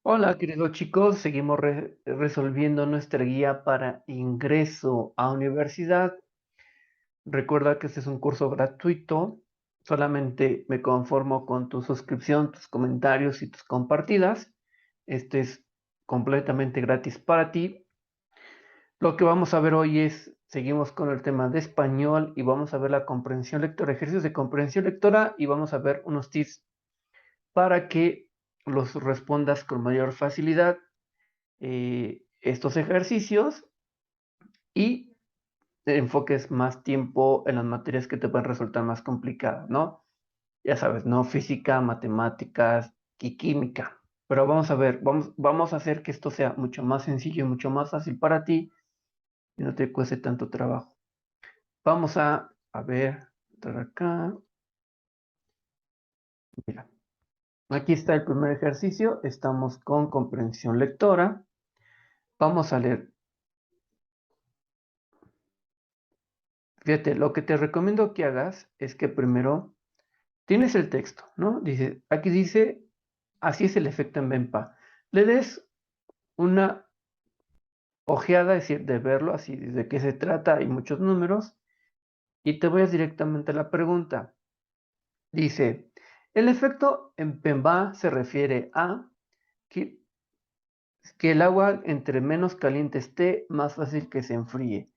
Hola, queridos chicos, seguimos resolviendo nuestra guía para ingreso a universidad. Recuerda que este es un curso gratuito, solamente me conformo con tu suscripción, tus comentarios y tus compartidas. Este es completamente gratis para ti. Lo que vamos a ver hoy seguimos con el tema de español y vamos a ver la comprensión lectora, ejercicios de comprensión lectora y vamos a ver unos tips para que los respondas con mayor facilidad estos ejercicios y te enfoques más tiempo en las materias que te pueden resultar más complicadas, ¿no? Ya sabes, no física, matemáticas y química. Pero vamos a ver, vamos a hacer que esto sea mucho más sencillo y mucho más fácil para ti y no te cueste tanto trabajo. Vamos a ver, entrar acá. Mira, aquí está el primer ejercicio. Estamos con comprensión lectora. Vamos a leer. Fíjate, lo que te recomiendo que hagas es que primero tienes el texto, ¿no? Dice, aquí dice, así es el efecto en Benpa. Le des una ojeada, es decir, de verlo, así de qué se trata, hay muchos números, y te vayas directamente a la pregunta. Dice, el efecto en Pemba se refiere a que, que el agua entre menos caliente esté, más fácil que se enfríe.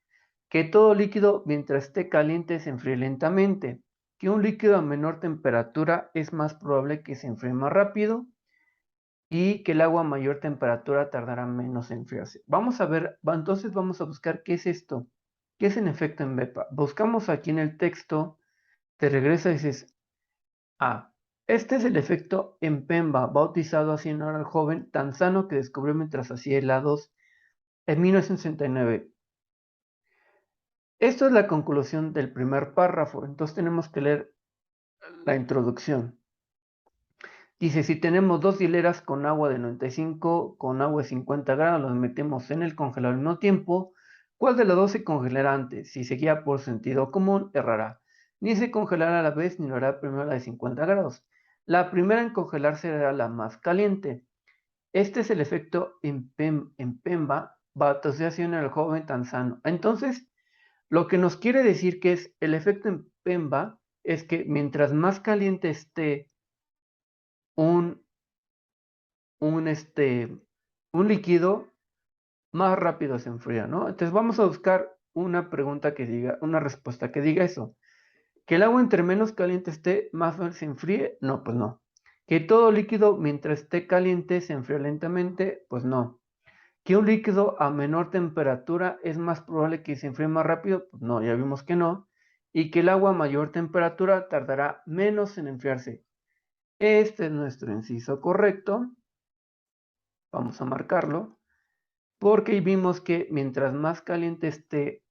Que todo líquido, mientras esté caliente, se enfríe lentamente. Que un líquido a menor temperatura es más probable que se enfríe más rápido y que el agua a mayor temperatura tardará menos en enfriarse. Vamos a ver, entonces vamos a buscar qué es esto, qué es en efecto en Bepa. Buscamos aquí en el texto, te regresa y dices, ah, este es el efecto en Pemba, bautizado así en honor al joven tanzano que descubrió mientras hacía helados en 1969. Esto es la conclusión del primer párrafo, entonces tenemos que leer la introducción. Dice, si tenemos dos hileras con agua de 95, con agua de 50 grados, las metemos en el congelador al mismo tiempo, ¿cuál de las dos se congelará antes? Si se guía por sentido común, errará. Ni se congelará a la vez, ni lo hará primero la de 50 grados. La primera en congelar será la más caliente. Este es el efecto en Pemba, asociación al joven tanzano. Entonces, lo que nos quiere decir que es el efecto en Pemba es que mientras más caliente esté un un, este, un líquido, más rápido se enfría, ¿no? Entonces vamos a buscar una pregunta que diga, una respuesta que diga eso. ¿Que el agua entre menos caliente esté, más fácil se enfríe? No, pues no. ¿Que todo líquido mientras esté caliente se enfría lentamente? Pues no. ¿Que un líquido a menor temperatura es más probable que se enfríe más rápido? Pues no, ya vimos que no. Y que el agua a mayor temperatura tardará menos en enfriarse. Este es nuestro inciso correcto. Vamos a marcarlo. Porque vimos que mientras más caliente esté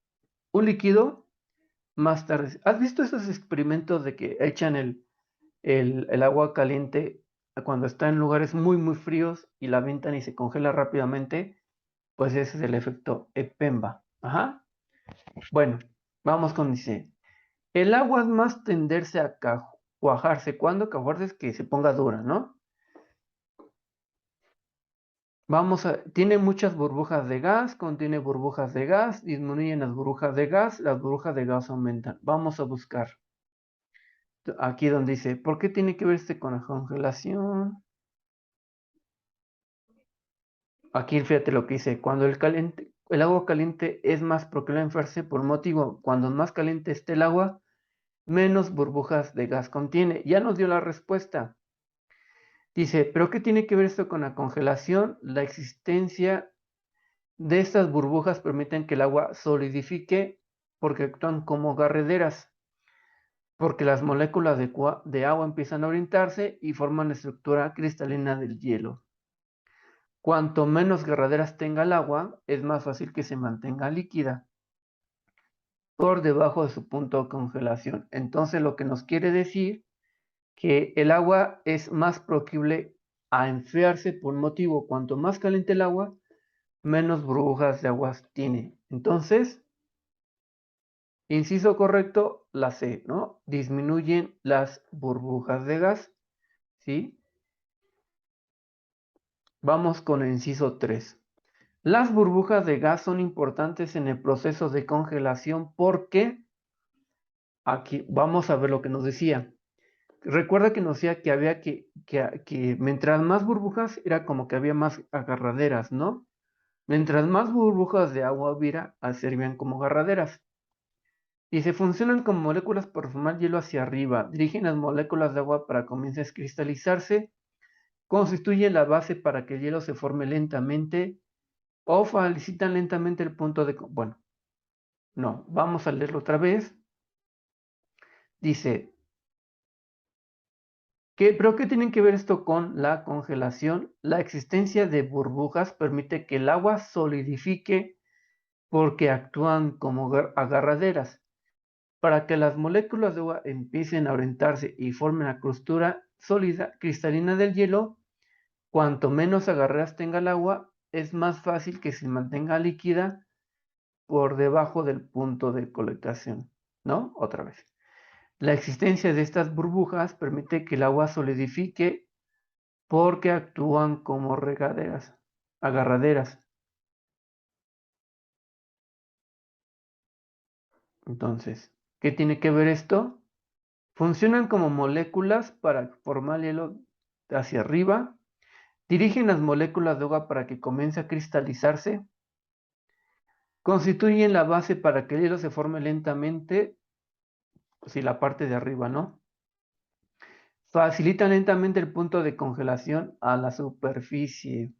un líquido, más tarde. ¿Has visto esos experimentos de que echan el agua caliente cuando está en lugares muy, muy fríos y la avientan y se congela rápidamente? Pues ese es el efecto EPEMBA. Ajá. Bueno, vamos con dice. El agua es más tenderse a cuajarse. ¿Cuándo? Cuajarse es que se ponga dura, ¿no? Tiene muchas burbujas de gas, contiene burbujas de gas, disminuyen las burbujas de gas aumentan. Vamos a buscar aquí donde dice, ¿por qué tiene que ver este con la congelación? Aquí fíjate lo que dice, cuando el agua caliente es más proclive a enfriarse por un motivo, cuando más caliente esté el agua, menos burbujas de gas contiene. Ya nos dio la respuesta. Dice, ¿pero qué tiene que ver esto con la congelación? La existencia de estas burbujas permiten que el agua solidifique porque actúan como garrederas, porque las moléculas de agua empiezan a orientarse y forman la estructura cristalina del hielo. Cuanto menos garraderas tenga el agua, es más fácil que se mantenga líquida por debajo de su punto de congelación. Entonces, lo que nos quiere decir que el agua es más proclive a enfriarse por un motivo. Cuanto más caliente el agua, menos burbujas de agua tiene. Entonces, inciso correcto, la C, ¿no? Disminuyen las burbujas de gas, ¿sí? Vamos con el inciso 3. Las burbujas de gas son importantes en el proceso de congelación porque aquí vamos a ver lo que nos decía. Recuerda que nos decía que había que mientras más burbujas era como que había más agarraderas, ¿no? Mientras más burbujas de agua hubiera, servían como agarraderas. Y se funcionan como moléculas por formar hielo hacia arriba. Dirigen las moléculas de agua para que comience a cristalizarse. Constituyen la base para que el hielo se forme lentamente o facilitan lentamente el punto de... Bueno, no, vamos a leerlo otra vez. Dice, ¿pero qué tienen que ver esto con la congelación? La existencia de burbujas permite que el agua solidifique porque actúan como agarraderas. Para que las moléculas de agua empiecen a orientarse y formen la crustura sólida cristalina del hielo, cuanto menos agarraderas tenga el agua, es más fácil que se mantenga líquida por debajo del punto de colectación, ¿no? Otra vez. La existencia de estas burbujas permite que el agua solidifique porque actúan como regaderas, agarraderas. Entonces, ¿qué tiene que ver esto? Funcionan como moléculas para formar hielo hacia arriba, dirigen las moléculas de agua para que comience a cristalizarse, constituyen la base para que el hielo se forme lentamente, si la parte de arriba, ¿no? Facilitan lentamente el punto de congelación a la superficie.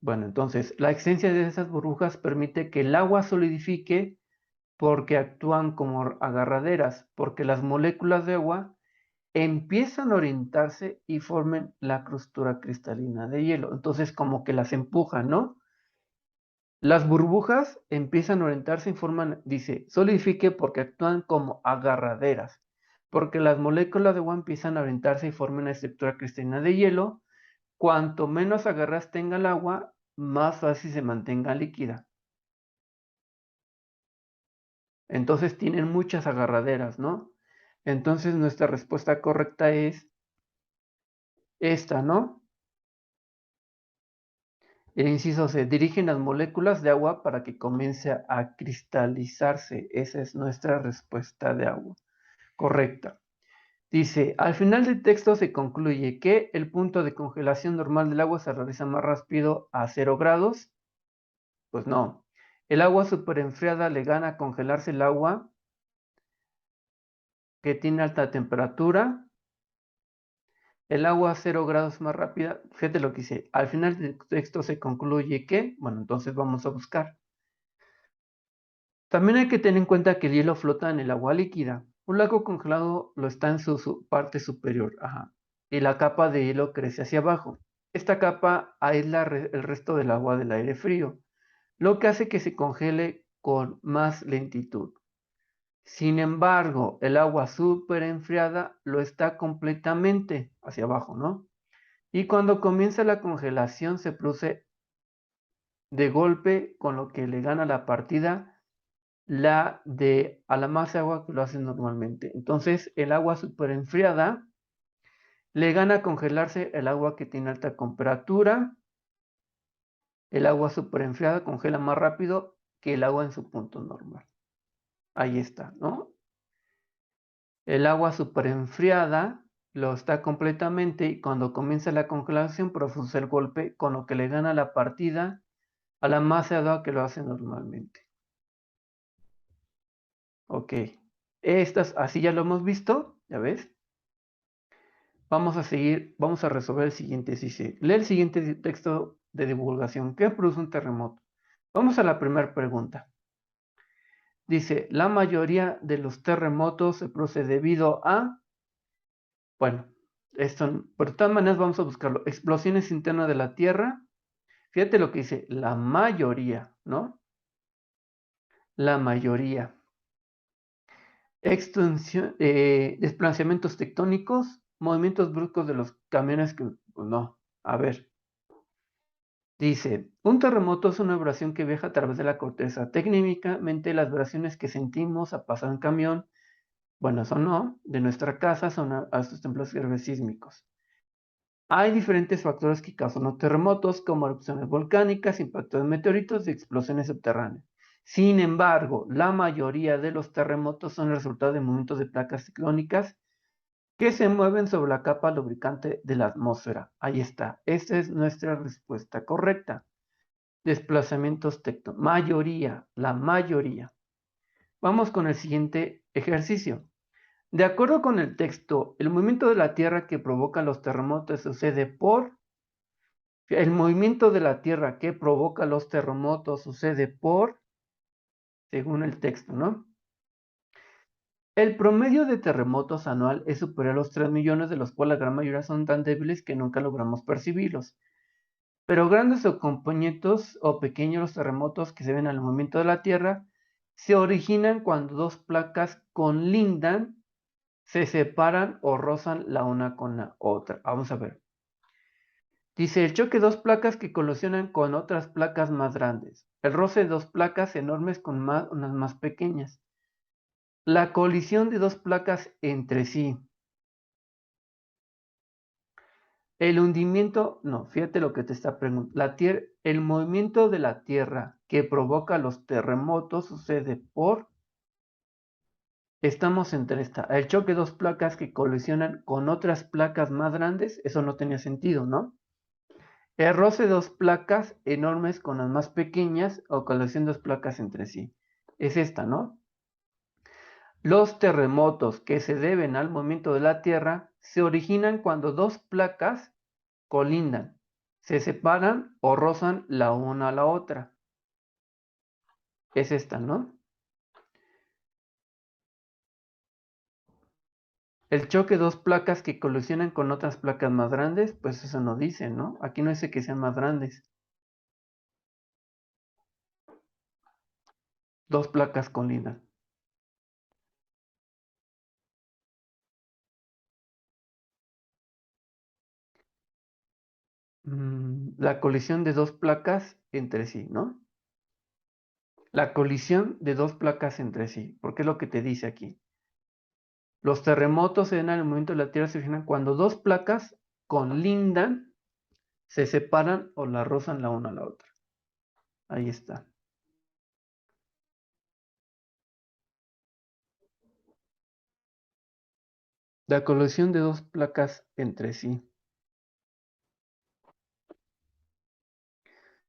Bueno, entonces, la existencia de esas burbujas permite que el agua solidifique porque actúan como agarraderas, porque las moléculas de agua empiezan a orientarse y formen la crustura cristalina de hielo. Entonces, como que las empujan, ¿no? Las burbujas empiezan a orientarse y forman, dice, solidifique porque actúan como agarraderas, porque las moléculas de agua empiezan a orientarse y forman la estructura cristalina de hielo. Cuanto menos agarras tenga el agua, más fácil se mantenga líquida. Entonces tienen muchas agarraderas, ¿no? Entonces nuestra respuesta correcta es esta, ¿no? El inciso C, dirigen las moléculas de agua para que comience a cristalizarse. Esa es nuestra respuesta de agua. Correcta. Dice, al final del texto se concluye que el punto de congelación normal del agua se realiza más rápido a 0 grados. Pues no. El agua superenfriada le gana a congelarse el agua que tiene alta temperatura. El agua a 0 grados más rápida. Fíjate lo que dice. Al final del texto se concluye que, bueno, entonces vamos a buscar. También hay que tener en cuenta que el hielo flota en el agua líquida. Un lago congelado lo está en su parte superior, ajá, y la capa de hielo crece hacia abajo. Esta capa aísla el resto del agua del aire frío, lo que hace que se congele con más lentitud. Sin embargo, el agua súper enfriada lo está completamente hacia abajo, ¿no? Y cuando comienza la congelación se produce de golpe, con lo que le gana la partida a la masa de agua que lo hace normalmente. Entonces, el agua súper enfriada le gana a congelarse el agua que tiene alta temperatura. El agua súper enfriada congela más rápido que el agua en su punto normal. Ahí está, ¿no? El agua súper enfriada lo está completamente y cuando comienza la congelación produce el golpe, con lo que le gana la partida a la masa de agua que lo hace normalmente. Ok. Así ya lo hemos visto, ¿ya ves? Vamos a seguir, vamos a resolver el siguiente. Dice, lee el siguiente texto de divulgación. ¿Qué produce un terremoto? Vamos a la primera pregunta. Dice, la mayoría de los terremotos se produce debido a, bueno, esto, por de todas maneras vamos a buscarlo. Explosiones internas de la Tierra. Fíjate lo que dice, la mayoría, ¿no? La mayoría. Desplazamientos tectónicos, movimientos bruscos de los camiones que, pues no, a ver. Dice, un terremoto es una vibración que viaja a través de la corteza. Técnicamente las vibraciones que sentimos a pasar en camión, bueno, eso no, de nuestra casa son a estos temblores sísmicos. Hay diferentes factores que causan los terremotos, como erupciones volcánicas, impactos de meteoritos y explosiones subterráneas. Sin embargo, la mayoría de los terremotos son el resultado de movimientos de placas tectónicas que se mueven sobre la capa lubricante de la atmósfera. Ahí está. Esta es nuestra respuesta correcta. Desplazamientos tectónicos. Mayoría, la mayoría. Vamos con el siguiente ejercicio. De acuerdo con el texto, el movimiento de la Tierra que provoca los terremotos sucede por... El movimiento de la Tierra que provoca los terremotos sucede por... Según el texto, ¿no? El promedio de terremotos anual es superior a los 3 millones, de los cuales la gran mayoría son tan débiles que nunca logramos percibirlos. Pero grandes o compañeros o pequeños terremotos que se ven al movimiento de la Tierra se originan cuando dos placas colindan, se separan o rozan la una con la otra. Vamos a ver. Dice, el choque de dos placas que colisionan con otras placas más grandes. El roce de dos placas enormes con unas más pequeñas. La colisión de dos placas entre sí. El hundimiento, no, fíjate lo que te está preguntando. El movimiento de la Tierra que provoca los terremotos sucede por... Estamos entre esta. El choque de dos placas que colisionan con otras placas más grandes, eso no tenía sentido, ¿no? El roce de dos placas enormes con las más pequeñas o colisión de dos placas entre sí. Es esta, ¿no? Los terremotos que se deben al movimiento de la Tierra se originan cuando dos placas colindan, se separan o rozan la una a la otra. Es esta, ¿no? El choque de dos placas que colisionan con otras placas más grandes, pues eso no dice, ¿no? Aquí no dice que sean más grandes. Dos placas colindan. La colisión de dos placas entre sí, ¿no? La colisión de dos placas entre sí, porque es lo que te dice aquí. Los terremotos se dan al momento de la Tierra se originan cuando dos placas colindan, se separan o la rozan la una a la otra. Ahí está. La colisión de dos placas entre sí.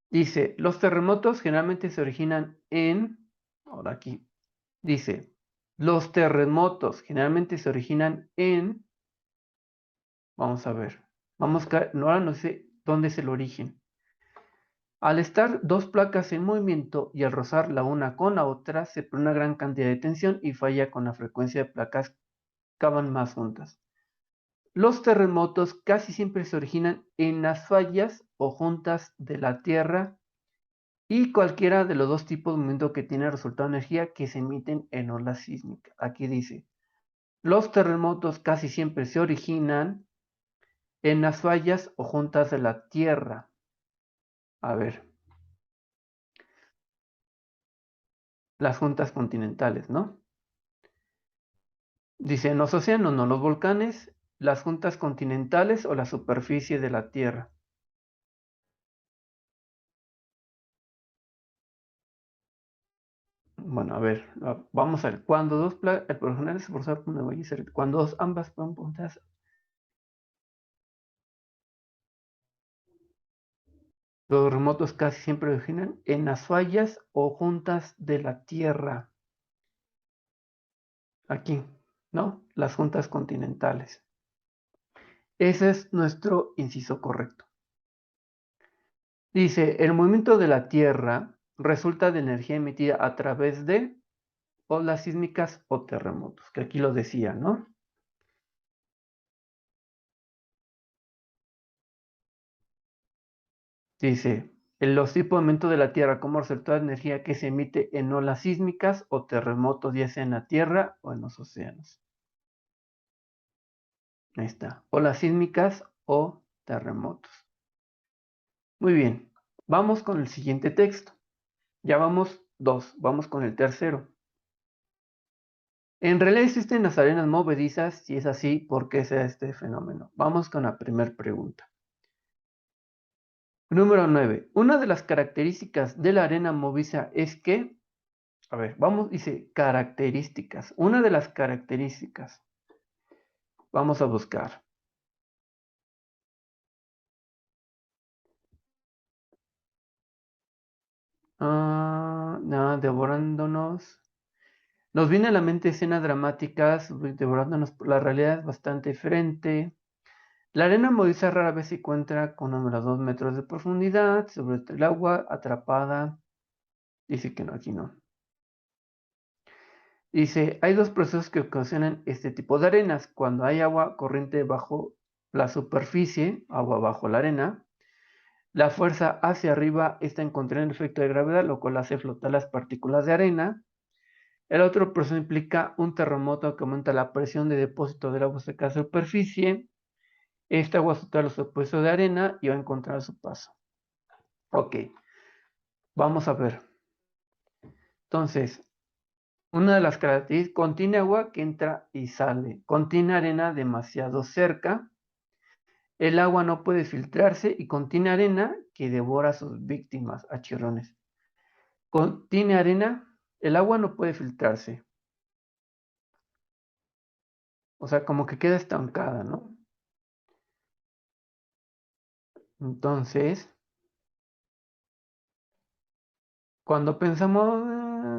Dice, los terremotos generalmente se originan en... Ahora aquí. Dice, los terremotos generalmente se originan en... Vamos a ver. Ahora no sé dónde es el origen. Al estar dos placas en movimiento y al rozar la una con la otra, se produce una gran cantidad de tensión y falla con la frecuencia de placas que van más juntas. Los terremotos casi siempre se originan en las fallas o juntas de la Tierra y cualquiera de los dos tipos de movimiento que tiene resultado de energía que se emiten en olas sísmicas. Aquí dice, los terremotos casi siempre se originan en las fallas o juntas de la Tierra. A ver, las juntas continentales, ¿no? Dice, en los océanos, no, los volcanes, las juntas continentales o la superficie de la Tierra. Bueno, a ver, vamos a ver. Cuando dos placas, por lo general se forza por una huella cuando ambas puntas. Los terremotos casi siempre originan en las fallas o juntas de la Tierra. Aquí, ¿no? Las juntas continentales. Ese es nuestro inciso correcto. Dice, el movimiento de la Tierra resulta de energía emitida a través de olas sísmicas o terremotos, que aquí lo decía, ¿no? Dice, en los tipos de movimiento de la Tierra como resultado de energía que se emite en olas sísmicas o terremotos, ya sea en la Tierra o en los océanos. Ahí está, olas sísmicas o terremotos. Muy bien, vamos con el siguiente texto. Ya vamos dos, vamos con el tercero. En realidad existen las arenas movedizas, si es así, ¿por qué se da este fenómeno? Vamos con la primera pregunta. Número 9. Una de las características de la arena movediza es que, a ver, vamos, dice características. Una de las características. Vamos a buscar. No, devorándonos. Nos viene a la mente escenas dramáticas, devorándonos. La realidad es bastante diferente. La arena movediza rara vez se encuentra con unos 2 metros de profundidad sobre el agua atrapada. Dice que no, aquí no. Dice, hay dos procesos que ocasionan este tipo de arenas. Cuando hay agua corriente bajo la superficie, agua bajo la arena, la fuerza hacia arriba está en contra del efecto de gravedad, lo cual hace flotar las partículas de arena. El otro proceso implica un terremoto que aumenta la presión de depósito del agua cerca de la superficie. Esta agua suelta los depósitos de arena y va a encontrar su paso. Ok, vamos a ver. Entonces, una de las características, contiene agua que entra y sale. Contiene arena demasiado cerca. El agua no puede filtrarse y contiene arena que devora a sus víctimas, a chirrones. Contiene arena, el agua no puede filtrarse. O sea, como que queda estancada, ¿no? Entonces, cuando pensamos,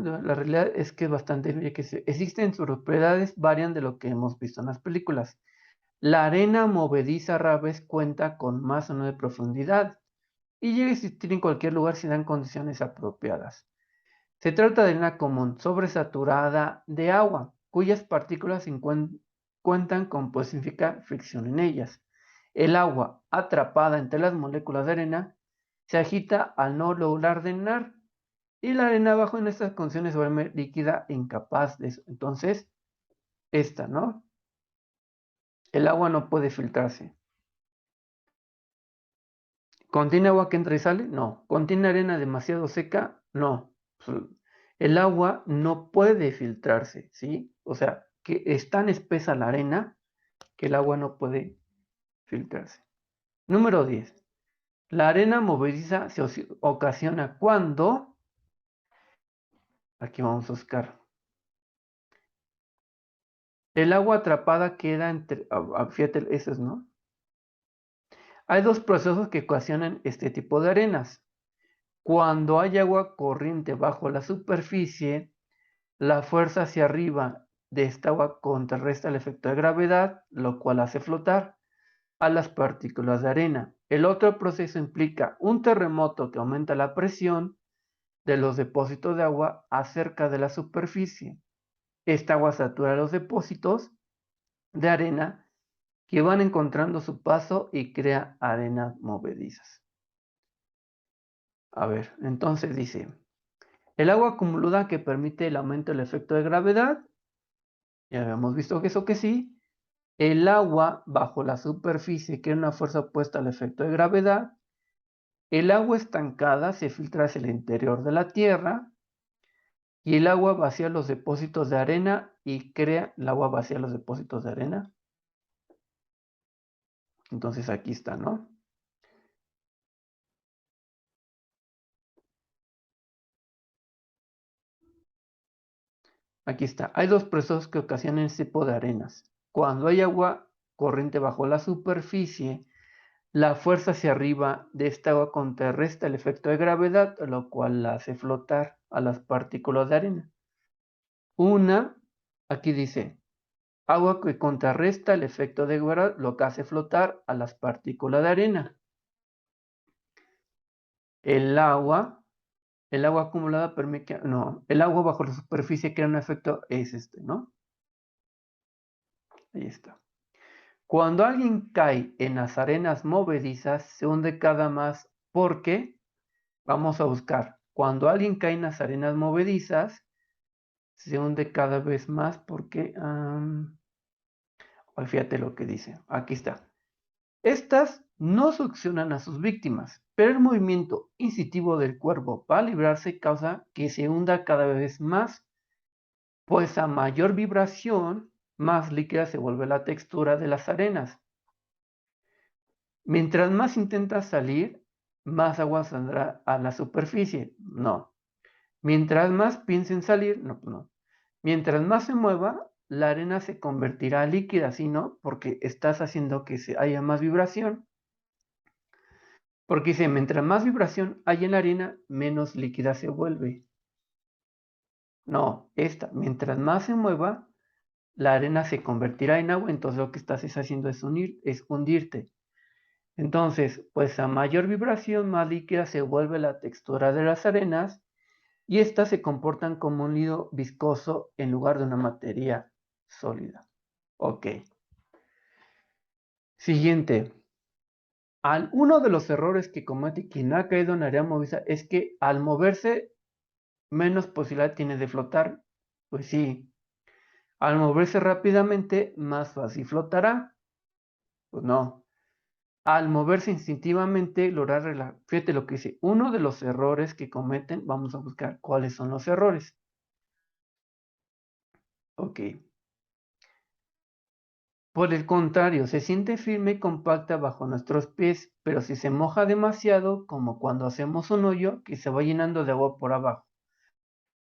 la realidad es que es bastante, existen sus propiedades, varían de lo que hemos visto en las películas. La arena movediza rara vez cuenta con más o no de profundidad y llega a existir en cualquier lugar si dan condiciones apropiadas. Se trata de arena común, sobresaturada de agua, cuyas partículas cuentan con significa fricción en ellas. El agua, atrapada entre las moléculas de arena, se agita al no lograr drenar y la arena bajo en estas condiciones se vuelve líquida e incapaz de eso. Entonces, esta, ¿no? El agua no puede filtrarse. ¿Contiene agua que entra y sale? No. ¿Contiene arena demasiado seca? No. El agua no puede filtrarse, ¿sí? O sea, que es tan espesa la arena que el agua no puede filtrarse. Número 10. La arena movediza se ocasiona cuando, aquí vamos a buscar, el agua atrapada queda entre, fíjate, eso es, ¿no? Hay dos procesos que ocasionan este tipo de arenas. Cuando hay agua corriente bajo la superficie, la fuerza hacia arriba de esta agua contrarresta el efecto de gravedad, lo cual hace flotar a las partículas de arena. El otro proceso implica un terremoto que aumenta la presión de los depósitos de agua acerca de la superficie. Esta agua satura los depósitos de arena que van encontrando su paso y crea arenas movedizas. A ver, entonces dice, el agua acumulada que permite el aumento del efecto de gravedad, ya habíamos visto que eso que sí. El agua bajo la superficie crea una fuerza opuesta al efecto de gravedad. El agua estancada se filtra hacia el interior de la tierra y el agua vacía los depósitos de arena y crea el agua vacía los depósitos de arena. Entonces aquí está, ¿no? Aquí está. Hay dos procesos que ocasionan este tipo de arenas. Cuando hay agua corriente bajo la superficie, la fuerza hacia arriba de esta agua contrarresta el efecto de gravedad, lo cual la hace flotar a las partículas de arena. Una, aquí dice, agua que contrarresta el efecto de gravedad, lo que hace flotar a las partículas de arena. El agua, el agua acumulada permite, no, el agua bajo la superficie crea un efecto, es este, ¿no? Ahí está. Cuando alguien cae en las arenas movedizas, se hunde cada más porque, vamos a buscar, cuando alguien cae en las arenas movedizas, se hunde cada vez más porque, fíjate lo que dice, aquí está. Estas no succionan a sus víctimas, pero el movimiento incisivo del cuerpo para librarse causa que se hunda cada vez más, pues a mayor vibración, más líquida se vuelve la textura de las arenas. Mientras más intenta salir, más agua saldrá a la superficie. No. Mientras más piense en salir, no. Mientras más se mueva, la arena se convertirá líquida, ¿sí, no? Porque estás haciendo que haya más vibración. Porque dice, mientras más vibración hay en la arena, menos líquida se vuelve. No, mientras más se mueva, la arena se convertirá en agua, entonces lo que estás haciendo es hundirte. Entonces, pues a mayor vibración, más líquida se vuelve la textura de las arenas y estas se comportan como un líquido viscoso en lugar de una materia sólida. Ok. Siguiente. Uno de los errores que comete quien ha caído en arena movediza es que al moverse, menos posibilidad tiene de flotar. Pues sí. Al moverse rápidamente, más fácil flotará. Pues no. Al moverse instintivamente, lograr fíjate lo que dice. Uno de los errores que cometen, vamos a buscar cuáles son los errores. Ok. Por el contrario, se siente firme y compacta bajo nuestros pies, pero si se moja demasiado, como cuando hacemos un hoyo que se va llenando de agua por abajo,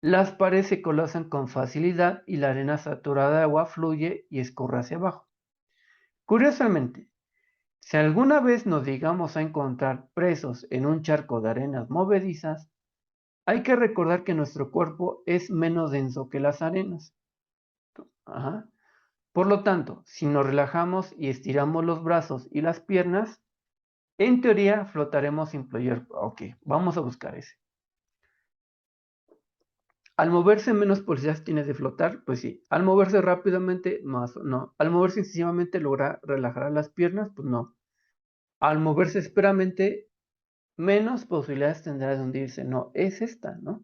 las paredes se colapsan con facilidad y la arena saturada de agua fluye y escurre hacia abajo. Curiosamente, si alguna vez nos llegamos a encontrar presos en un charco de arenas movedizas, hay que recordar que nuestro cuerpo es menos denso que las arenas. Ajá. Por lo tanto, si nos relajamos y estiramos los brazos y las piernas, en teoría flotaremos sin player. Ok, vamos a buscar ese. Al moverse menos posibilidades tienes de flotar, pues sí. Al moverse rápidamente, más no. Al moverse sencillamente logra relajar las piernas, pues no. Al moverse esperamente, menos posibilidades tendrá de hundirse. No, es esta, ¿no?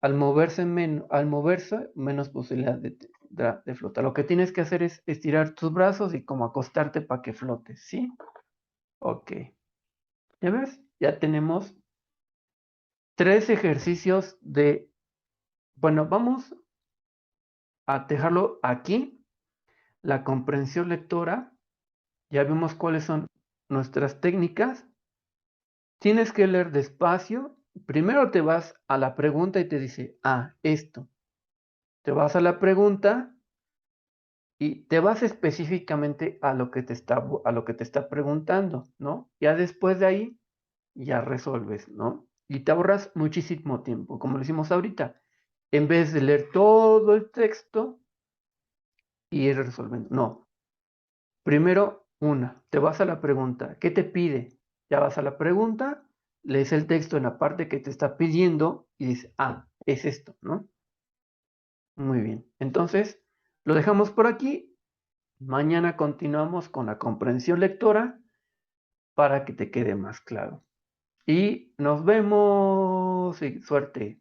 Al moverse, menos posibilidad de flotar. Lo que tienes que hacer es estirar tus brazos y como acostarte para que flotes, ¿sí? Ok. ¿Ya ves? Ya tenemos 3 ejercicios de... Bueno, vamos a dejarlo aquí. La comprensión lectora. Ya vimos cuáles son nuestras técnicas. Tienes que leer despacio. Primero te vas a la pregunta y te dice, esto. Te vas a la pregunta y te vas específicamente a lo que te está preguntando, ¿no? Ya después de ahí, ya resuelves, ¿no? Y te ahorras muchísimo tiempo, como lo hicimos ahorita. En vez de leer todo el texto y ir resolviendo. No. Primero, te vas a la pregunta. ¿Qué te pide? Ya vas a la pregunta, lees el texto en la parte que te está pidiendo y dices, es esto, ¿no? Muy bien. Entonces, lo dejamos por aquí. Mañana continuamos con la comprensión lectora para que te quede más claro. Y nos vemos. Sí, suerte.